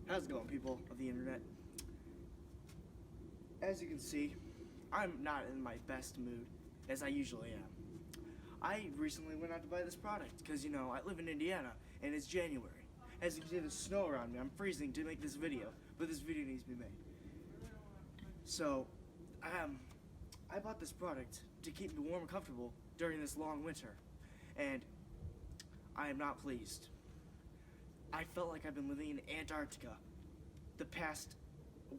How's it going, people of the internet? As you can see, I'm not in my best mood, as I usually am. I recently went out to buy this product, because, you know, I live in Indiana, and it's January. As you can see, there's snow around me. I'm freezing to make this video, but this video needs to be made. So, I bought this product to keep me warm and comfortable during this long winter, and I am not pleased. I felt like I've been living in Antarctica the past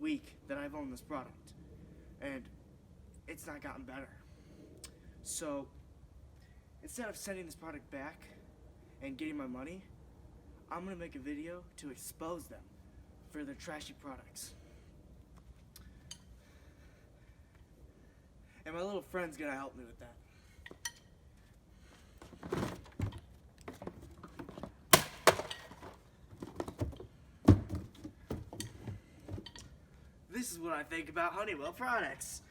week that I've owned this product, and it's not gotten better. So instead of sending this product back and getting my money, I'm gonna make a video to expose them for their trashy products. And my little friend's gonna help me with that. This is what I think about Honeywell products.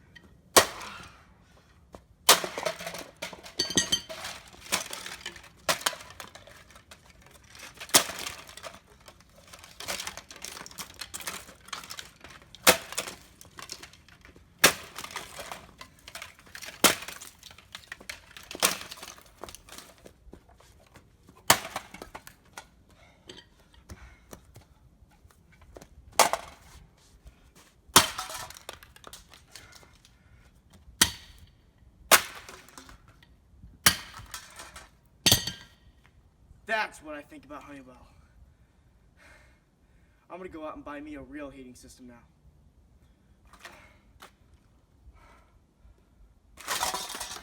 That's what I think about Honeywell. I'm gonna go out and buy me a real heating system now.